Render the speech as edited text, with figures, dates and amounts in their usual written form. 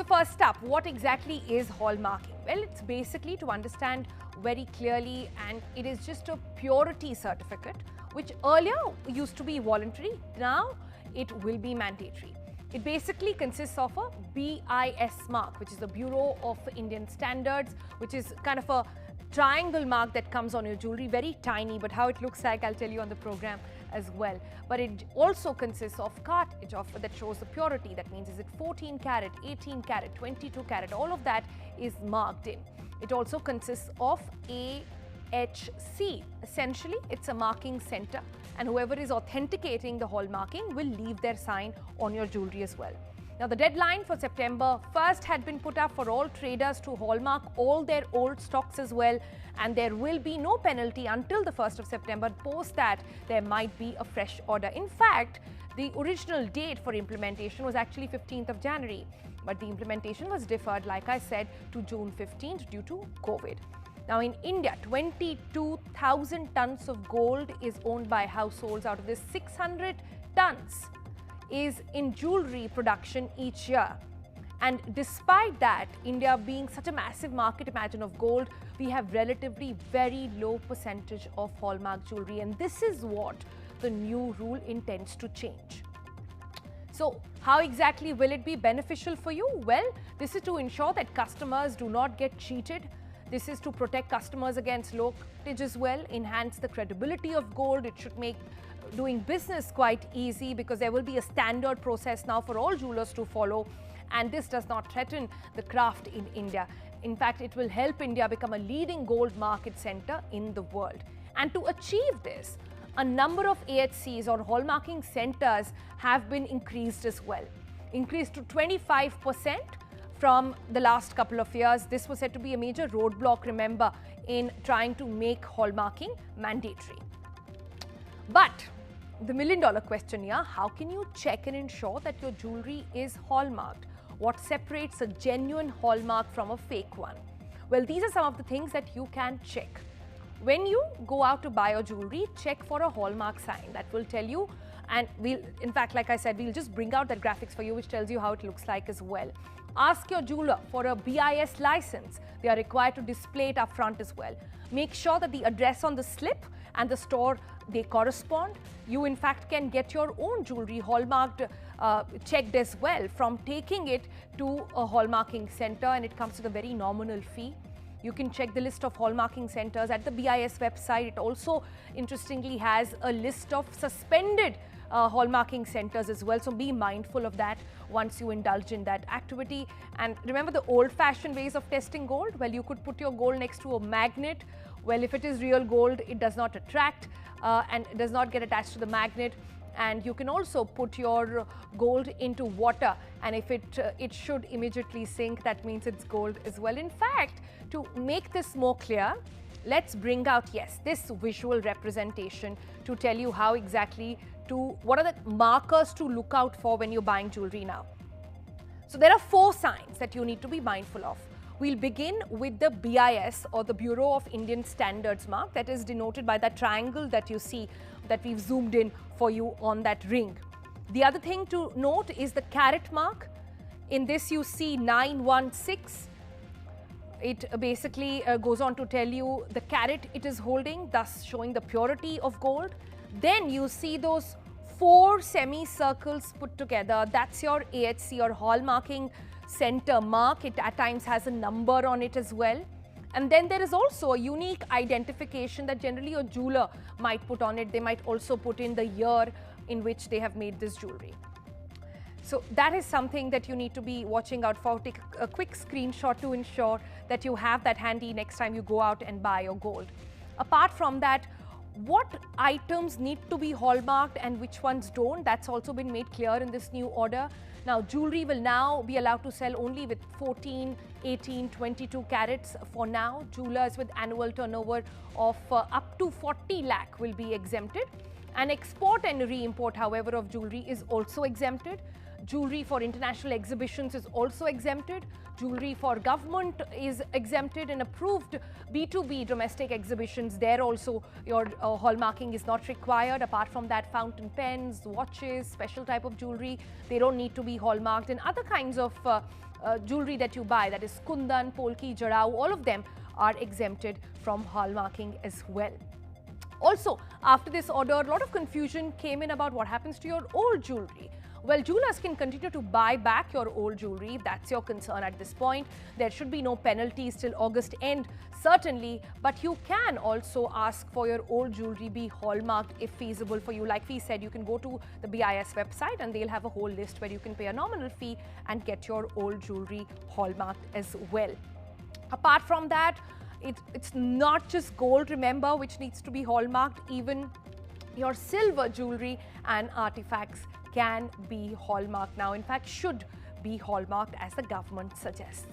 So first up, what exactly is hallmarking? Well, it's basically to understand very clearly, and it is just a purity certificate, which earlier used to be voluntary. Now it will be mandatory. It basically consists of a BIS mark, which is the Bureau of Indian Standards, which is kind of a triangle mark that comes on your jewelry, very tiny, but how it looks like I'll tell you on the program as well. But it also consists of cartridge that shows the purity. That means is it 14 karat, 18 karat, 22 karat, all of that is marked in. It also consists of AHC. Essentially, it's a marking center, and whoever is authenticating the hallmarking will leave their sign on your jewelry as well. Now, the deadline for September 1st had been put up for all traders to hallmark all their old stocks as well, and there will be no penalty until the 1st of September. Post that, there might be a fresh order. In fact, the original date for implementation was actually 15th of January, but the implementation was deferred, like I said, to June 15th due to COVID. Now, in India, 22,000 tons of gold is owned by households. Out of this, 600 tons is in jewelry production each year. And despite that, India being such a massive market, imagine, of gold, we have relatively very low percentage of hallmark jewelry, and this is what the new rule intends to change. So how exactly will it be beneficial for you? Well, this is to ensure that customers do not get cheated. This is to protect customers against low-coverage as well, enhance the credibility of gold. It should make doing business quite easy, because there will be a standard process now for all jewelers to follow, and this does not threaten the craft in India. In fact, it will help India become a leading gold market center in the world. And to achieve this, a number of AHCs or hallmarking centers have been increased as well, increased to 25% from the last couple of years. This was said to be a major roadblock, remember, in trying to make hallmarking mandatory. But the million-dollar question here, how can you check and ensure that your jewelry is hallmarked? What separates a genuine hallmark from a fake one? Well, these are some of the things that you can check. When you go out to buy your jewelry, check for a hallmark sign. That will tell you, and in fact, like I said, we'll just bring out that graphics for you, which tells you how it looks like as well. Ask your jeweler for a BIS license. They are required to display it up front as well. Make sure that the address on the slip and the store, they correspond. You in fact can get your own jewelry hallmarked, checked as well, from taking it to a hallmarking center, and it comes with a very nominal fee. You can check the list of hallmarking centers at the BIS website. It also, interestingly, has a list of suspended hallmarking centers as well. So be mindful of that once you indulge in that activity. And remember the old-fashioned ways of testing gold? Well, you could put your gold next to a magnet. Well, if it is real gold, it does not attract and it does not get attached to the magnet. And you can also put your gold into water, and if it should immediately sink, that means it's gold as well. In fact, to make this more clear, let's bring out, yes, this visual representation to tell you how exactly what are the markers to look out for when you're buying jewelry now. So there are 4 signs that you need to be mindful of. We'll begin with the BIS, or the Bureau of Indian Standards mark, that is denoted by that triangle that you see, that we've zoomed in for you on that ring. The other thing to note is the carat mark. In this you see 916. It basically goes on to tell you the carat it is holding, thus showing the purity of gold. Then you see those 4 semicircles put together. That's your AHC or hallmarking center mark. It at times has a number on it as well. And then there is also a unique identification that generally a jeweler might put on it. They might also put in the year in which they have made this jewelry. So that is something that you need to be watching out for. Take a quick screenshot to ensure that you have that handy next time you go out and buy your gold. Apart from that, what items need to be hallmarked and which ones don't, that's also been made clear in this new order. Now, jewelry will now be allowed to sell only with 14, 18, 22 carats for now. Jewelers with annual turnover of up to 40 lakh will be exempted. And export and re-import, however, of jewelry is also exempted. Jewelry for international exhibitions is also exempted. Jewelry for government is exempted. In approved B2B domestic exhibitions, there also your hallmarking is not required. Apart from that, fountain pens, watches, special type of jewelry, they don't need to be hallmarked. And other kinds of jewelry that you buy, that is kundan, polki, jarau, all of them are exempted from hallmarking as well. Also, after this order, a lot of confusion came in about what happens to your old jewelry. Well, jewelers can continue to buy back your old jewelry if that's your concern at this point. There should be no penalties till August end, certainly, but you can also ask for your old jewelry be hallmarked if feasible for you. Like we said, you can go to the BIS website and they'll have a whole list where you can pay a nominal fee and get your old jewelry hallmarked as well. Apart from that, it's not just gold, remember, which needs to be hallmarked. Even your silver jewelry and artifacts can be hallmarked now. In fact, should be hallmarked as the government suggests.